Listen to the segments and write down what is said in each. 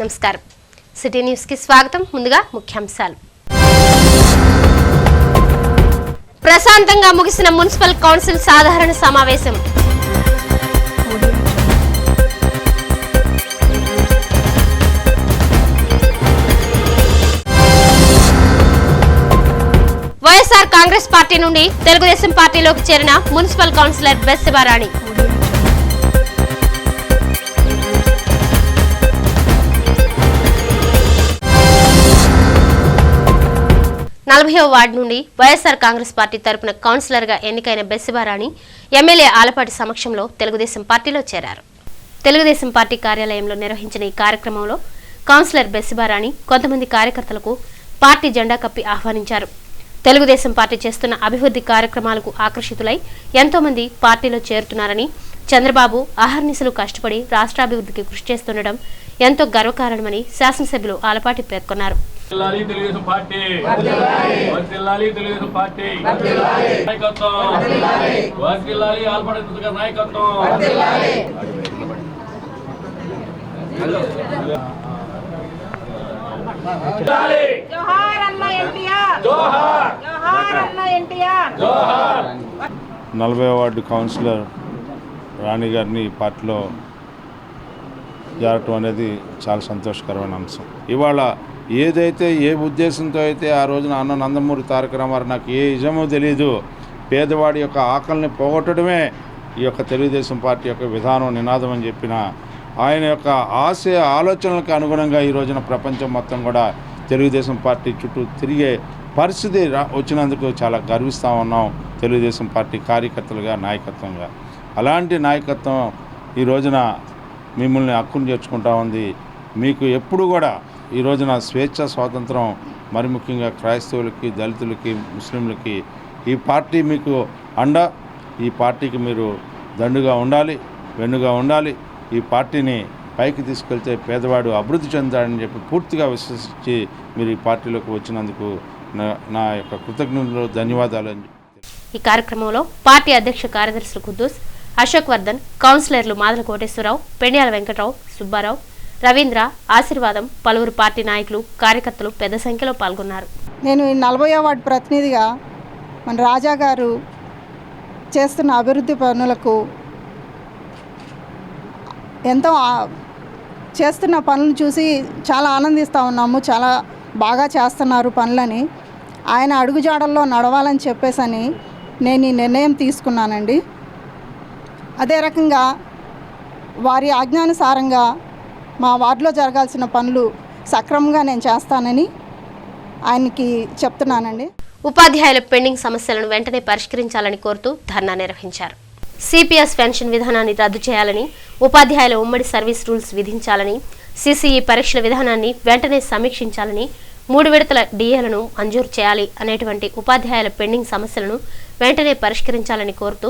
నమస్కారం. City news కి స్వాగతం. ముందుగా ముఖ్యాంశాలు. ప్రశాంతంగా ముగిసిన మున్సిపల్ కౌన్సిల్ సాధారణ సమావేశం. వైఎస్ఆర్ కాంగ్రెస్ పార్టీ నుండి తెలుగుదేశం పార్టీలోకి చేరిన మున్సిపల్ కౌన్సిలర్ బెస్సిబారాణి. 40వ వార్డు నుండి వైఎస్ఆర్ కాంగ్రెస్ పార్టీ తరపున కౌన్సిలర్ గా ఎన్నికైన బెస్సిబారాణి ఎమ్మెల్యే ఆలపాటి సమక్షంలో తెలుగుదేశం పార్టీలో చేరారు. తెలుగుదేశం పార్టీ కార్యాలయంలో నిర్వహించిన ఈ కార్యక్రమంలో కౌన్సిలర్ బెస్సిబారాణి కొంతమంది కార్యకర్తలకు పార్టీ జెండా కప్పి ఆహ్వానించారు. తెలుగుదేశం పార్టీ చేస్తున్న అభివృద్ధి కార్యక్రమాలకు ఆకర్షితులై ఎంతో మంది పార్టీలో చేరుతున్నారని, చంద్రబాబు అహర్నిశలు కష్టపడి రాష్ట్రాభివృద్ధికి కృషి చేస్తుండడం ఎంతో గర్వకారణమని శాసనసభ్యులు ఆలపాటి పేర్కొన్నారు. తెలుగుదేశం పార్టీ తెలుగుదేశం పార్టీ నాయకత్వం ఆల్పాటి నాయకత్వం. జోహార్ అన్న ఎన్టీఆర్, జోహార్ అన్న ఎన్టీఆర్. 40వ వార్డు కౌన్సిలర్ రాణి గారిని పార్టీలో చేరటం అనేది చాలా సంతోషకరమైన అంశం. ఇవాళ ఏదైతే ఏ ఉద్దేశంతో అయితే ఆ రోజున అన్న నందమూరి తారక రామారావు నాకు ఏ నిజమో తెలియదు, పేదవాడి యొక్క ఆకలిని పోగొట్టడమే ఈ యొక్క తెలుగుదేశం పార్టీ యొక్క విధానం నినాదం అని చెప్పిన ఆయన యొక్క ఆశయ ఆలోచనలకు అనుగుణంగా ఈ రోజున ప్రపంచం మొత్తం కూడా తెలుగుదేశం పార్టీ చుట్టూ తిరిగే పరిస్థితి వచ్చినందుకు చాలా గర్విస్తూ ఉన్నాం తెలుగుదేశం పార్టీ కార్యకర్తలుగా, నాయకత్వంగా. అలాంటి నాయకత్వం ఈ రోజున మిమ్మల్ని హక్కును చేర్చుకుంటా ఉంది. మీకు ఎప్పుడు కూడా ఈ రోజున స్వేచ్ఛ, స్వాతంత్రం, మరి ముఖ్యంగా క్రైస్తవులకి, దళితులకి, ముస్లింలకి ఈ పార్టీ మీకు అండ. ఈ పార్టీకి మీరు దండుగా ఉండాలి, వెన్నుగా ఉండాలి. ఈ పార్టీని పైకి తీసుకెళ్తే పేదవాడు అభివృద్ధి చెందాడని చెప్పి పూర్తిగా విశ్వసించి మీరు ఈ పార్టీలోకి వచ్చినందుకు నా యొక్క కృతజ్ఞతలు, ధన్యవాదాలు అని. ఈ కార్యక్రమంలో పార్టీ అధ్యక్ష కార్యదర్శులు కుద్దూస్, అశోక్ వర్ధన్, కౌన్సిలర్లు మాదల కోటేశ్వరరావు, పెండ్యాల వెంకట్రావు, సుబ్బారావు, రవీంద్ర, ఆశీర్వాదం, పలువురు పార్టీ నాయకులు, కార్యకర్తలు పెద్ద సంఖ్యలో పాల్గొన్నారు. నేను 40వ వార్డు ప్రతినిధిగా మన రాజా గారు చేస్తున్న అభివృద్ధి పనులకు ఎంతో చేస్తున్న పనులను చూసి చాలా ఆనందిస్తూ ఉన్నాము. చాలా బాగా చేస్తున్నారు పనులని. ఆయన అడుగుజాడల్లో నడవాలని చెప్పేసని నేను ఈ నిర్ణయం తీసుకున్నానండి. అదే రకంగా వారి ఆజ్ఞానుసారంగా మా వార్డులో జరగాల్సిన పనులు సక్రమంగా నేను చేస్తానని ఆయనకి చెప్తున్నానండి. ఉపాధ్యాయుల పెండింగ్ సమస్యలను వెంటనే పరిష్కరించాలని కోరుతూ ధర్నా నిర్వహించారు. సిపిఎస్ పెన్షన్ విధానాన్ని రద్దు చేయాలని, ఉపాధ్యాయుల ఉమ్మడి సర్వీస్ రూల్స్ విధించాలని, సిసిఈ పరీక్షల విధానాన్ని వెంటనే సమీక్షించాలని, 3 విడతల డిఏలను మంజూరు చేయాలి అనేటువంటి ఉపాధ్యాయుల పెండింగ్ సమస్యలను వెంటనే పరిష్కరించాలని కోరుతూ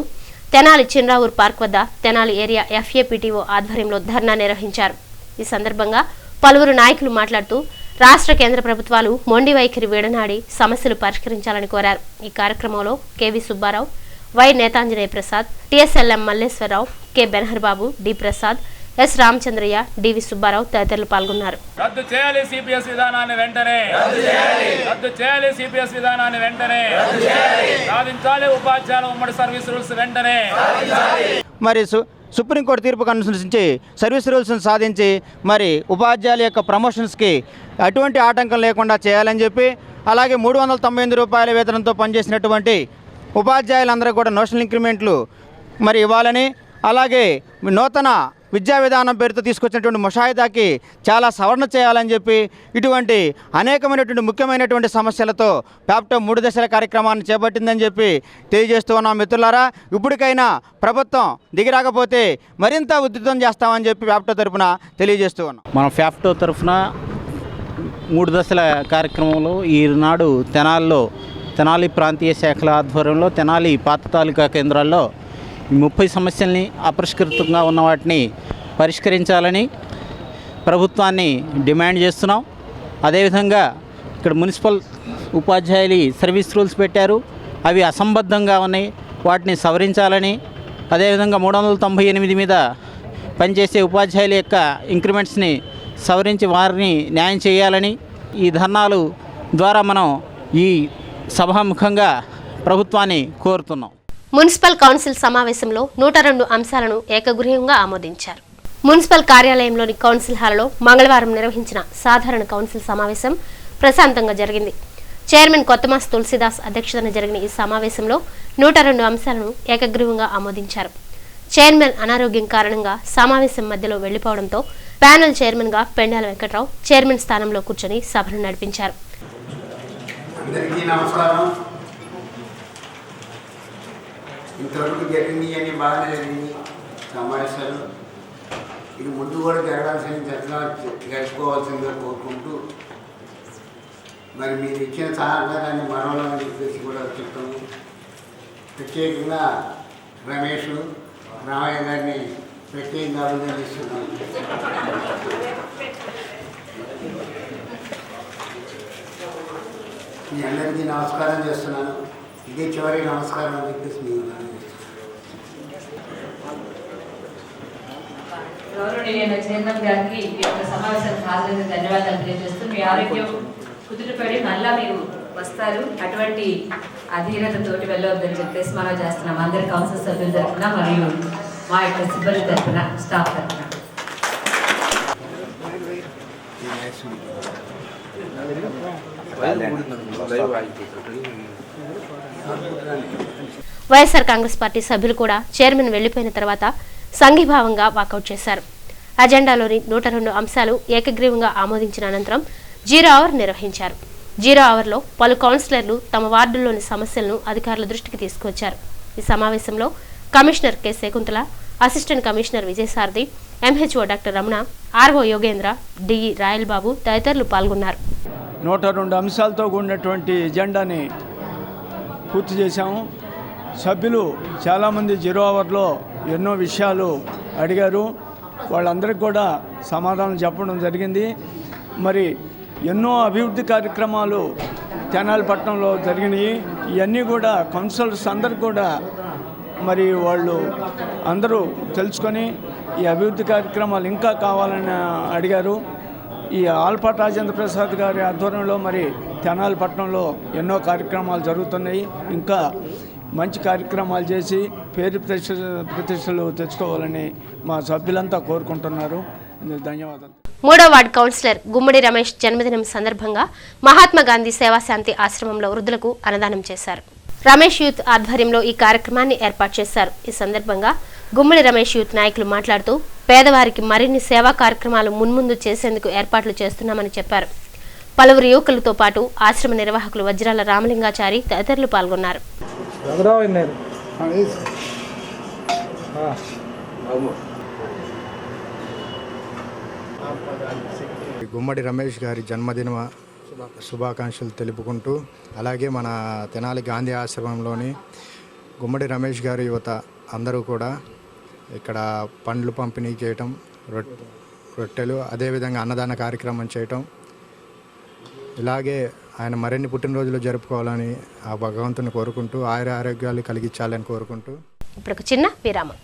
తెనాలి చిన్రావూర్ పార్క్ వద్ద తెనాలి ఏరియా FAPTO ఆధ్వర్యంలో ధర్నా నిర్వహించారు. ఈ సందర్భంగా పలువురు నాయకులు మాట్లాడుతూ రాష్ట్ర, కేంద్ర ప్రభుత్వాలు మొండి వైఖరి విడనాడి సమస్యలు పరిష్కరించాలని కోరారు. ఈ కార్యక్రమంలో K V Subbarao, Y Netanjaneya Prasad, TSLM Malleswararao, K Benhur Babu, D Prasad, S Ramachandraiah, D V Subbarao తదితరులు పాల్గొన్నారు. రద్దు చేయాలి సిపిఎస్ విధానాన్ని వెంటనే, రద్దు చేయాలి సిపిఎస్ విధానాన్ని వెంటనే, సాధించాలి ఉపాధ్యాయుల ఉమ్మడి సర్వీస్ రూల్స్ వెంటనే. మరి సుప్రీంకోర్టు తీర్పుకు అనుసరించి సర్వీస్ రూల్స్ని సాధించి మరి ఉపాధ్యాయుల యొక్క ప్రమోషన్స్కి అటువంటి ఆటంకం లేకుండా చేయాలని చెప్పి, అలాగే 398 రూపాయల వేతనంతో పనిచేసినటువంటి ఉపాధ్యాయులందరూ కూడా నోషనల్ ఇంక్రిమెంట్లు మరి ఇవ్వాలని, అలాగే నూతన విద్యా విధానం పేరుతో తీసుకొచ్చినటువంటి ముషాయిదాకి చాలా సవరణ చేయాలని చెప్పి ఇటువంటి అనేకమైనటువంటి ముఖ్యమైనటువంటి సమస్యలతో ప్యాప్టో 3 దశల కార్యక్రమాన్ని చేపట్టిందని చెప్పి తెలియజేస్తూ ఉన్నాం. మిత్రులారా, ఇప్పటికైనా ప్రభుత్వం దిగిరాకపోతే మరింత ఉధృతం చేస్తామని చెప్పి ప్యాప్టో తరఫున తెలియజేస్తూ ఉన్నాం. మన ప్యాప్టో తరఫున 3 దశల కార్యక్రమంలో ఈనాడు తెనాలి ప్రాంతీయ శాఖల ఆధ్వర్యంలో తెనాలి పాత తాలూకా కేంద్రాల్లో 30 సమస్యల్ని అపరిష్కృతంగా ఉన్న వాటిని పరిష్కరించాలని ప్రభుత్వాన్ని డిమాండ్ చేస్తున్నాం. అదేవిధంగా ఇక్కడ మున్సిపల్ ఉపాధ్యాయులు సర్వీస్ రూల్స్ పెట్టారు, అవి అసంబద్ధంగా ఉన్నాయి, వాటిని సవరించాలని, అదేవిధంగా 398 మీద పనిచేసే ఉపాధ్యాయుల యొక్క ఇంక్రిమెంట్స్ని సవరించి వారిని న్యాయం చేయాలని ఈ ధర్నాలు ద్వారా మనం ఈ సభాముఖంగా ప్రభుత్వాన్ని కోరుతున్నాం. మున్సిపల్ కౌన్సిల్ సమావేశంలో 102 అంశాలను ఏకగ్రీవంగా ఆమోదించారు. మున్సిపల్ కార్యాలయంలోని కౌన్సిల్ హాల్లో మంగళవారం నిర్వహించిన సాధారణ కౌన్సిల్ సమావేశం ప్రశాంతంగా జరిగింది. చైర్మన్ కొత్తమాస్ తులసిదాస్ అధ్యక్షతన జరిగిన ఈ సమావేశంలో 102 అంశాలను ఏకగ్రీవంగా ఆమోదించారు. చైర్మన్ అనారోగ్యం కారణంగా సమావేశం మధ్యలో వెళ్లిపోవడంతో ప్యానెల్ చైర్మన్ గా పెండాల వెంకట్రావు చైర్మన్ స్థానంలో కూర్చొని సభను నడిపించారు. అందరికీ నమస్కారం. ఇంతవరకు జరిగింది అని బాగానే జరిగింది సమావేశాలు. ఇది ముందు కూడా జరగాల్సిన జరుపుకోవాల్సిందిగా కోరుకుంటూ మరి మీరు ఇచ్చిన సహకారాన్ని మరోలని చెప్పేసి కూడా చెప్తాము. ప్రత్యేకంగా రమేష్ రామయ్య గారిని ప్రత్యేకంగా అభినందిస్తున్నాను. మీ అందరికీ నమస్కారం చేస్తున్నాను. ఇదే చివరి నమస్కారం అని చెప్పేసి మీకు గౌరవనీయులైన చైర్మన్ గారికి ఈ యొక్క సమావేశానికి హాజరైన ధన్యవాదాలు తెలియజేస్తూ మీ ఆరోగ్యం కుదుటపడి మళ్ళా మీరు వస్తారు, అటువంటి అధీనతతోటి వెళ్ళవద్దని చెప్పేసి మనం చేస్తున్నాం. అందరి కౌన్సిల్ సభ్యుల తరఫున మరియు మా యొక్క సిబ్బంది తరఫున, స్టాఫ్ తరఫున. వైఎస్ఆర్ కాంగ్రెస్ పార్టీ సభ్యులు కూడా చైర్మన్ వెళ్లిపోయిన తర్వాత సంఘీభావంగా వాకౌట్ చేశారు. అజెండాలోని 102 అంశాలు ఏకగ్రీవంగా ఆమోదించిన అనంతరం 0 అవర్ నిర్వహించారు. 0 అవర్లో పలు కౌన్సిలర్లు తమ వార్డుల్లోని సమస్యలను అధికారుల దృష్టికి తీసుకొచ్చారు. ఈ సమావేశంలో commissioner K Shakuntala, assistant commissioner Vijayasarathi, MHO doctor Ramana, RO Yogendra, DE Royal Babu తదితరులు పాల్గొన్నారు. 102 అంశాలతో కూడినటువంటి ఎజెండాని పూర్తి చేశాము. సభ్యులు చాలామంది 0 అవర్లో ఎన్నో విషయాలు అడిగారు. వాళ్ళందరికీ కూడా సమాధానం చెప్పడం జరిగింది. మరి ఎన్నో అభివృద్ధి కార్యక్రమాలు తెనాలిపట్నంలో జరిగినాయి. ఇవన్నీ కూడా కౌన్సిలర్స్ అందరు కూడా మరి వాళ్ళు అందరూ తెలుసుకొని ఈ అభివృద్ధి కార్యక్రమాలు ఇంకా కావాలని అడిగారు. ఈ ఆల్పాటి రాజేంద్ర ప్రసాద్ గారి ఆధ్వర్యంలో మరి తెనాలిపట్నంలో ఎన్నో కార్యక్రమాలు జరుగుతున్నాయి. ఇంకా మంచి కార్యక్రమాలు చేసి పేరు ప్రతిష్టలు తెచ్చుకోవాలని మా సభ్యులంతా కోరుకుంటున్నారు. ధన్యవాదాలు. 3వ వార్డు కౌన్సిలర్ గుమ్మడి రమేష్ జన్మదినం సందర్భంగా మహాత్మా గాంధీ సేవాశాంతి ఆశ్రమంలో వృద్ధులకు అన్నదానం చేశారు. రమేష్ యూత్ ఆధ్వర్యంలో ఈ కార్యక్రమాన్ని ఏర్పాటు చేశారు. ఈ సందర్భంగా గుమ్మడి రమేష్ యూత్ నాయకులు మాట్లాడుతూ పేదవారికి మరిన్ని సేవా కార్యక్రమాలు మున్ముందు చేసేందుకు ఏర్పాట్లు చేస్తున్నామని చెప్పారు. పలువురు యువకులతో పాటు ఆశ్రమ నిర్వాహకులు వజ్రాల రామలింగాచారి తదితరులు పాల్గొన్నారు. గుమ్మడి రమేష్ గారి జన్మదిన శుభాకాంక్షలు తెలుపుకుంటూ, అలాగే మన తెనాలి గాంధీ ఆశ్రమంలోని గుమ్మడి రమేష్ గారి యువత అందరూ కూడా ఇక్కడ పండ్లు పంపిణీ చేయటం, రొట్టెలు, అదేవిధంగా అన్నదాన కార్యక్రమం చేయటం, ఇలాగే ఆయన మరిన్ని పుట్టినరోజులు జరుపుకోవాలని ఆ భగవంతుని కోరుకుంటూ ఆయుర ఆరోగ్యాలు కలిగించాలని కోరుకుంటూ ఇప్పుడు చిన్న విరామం.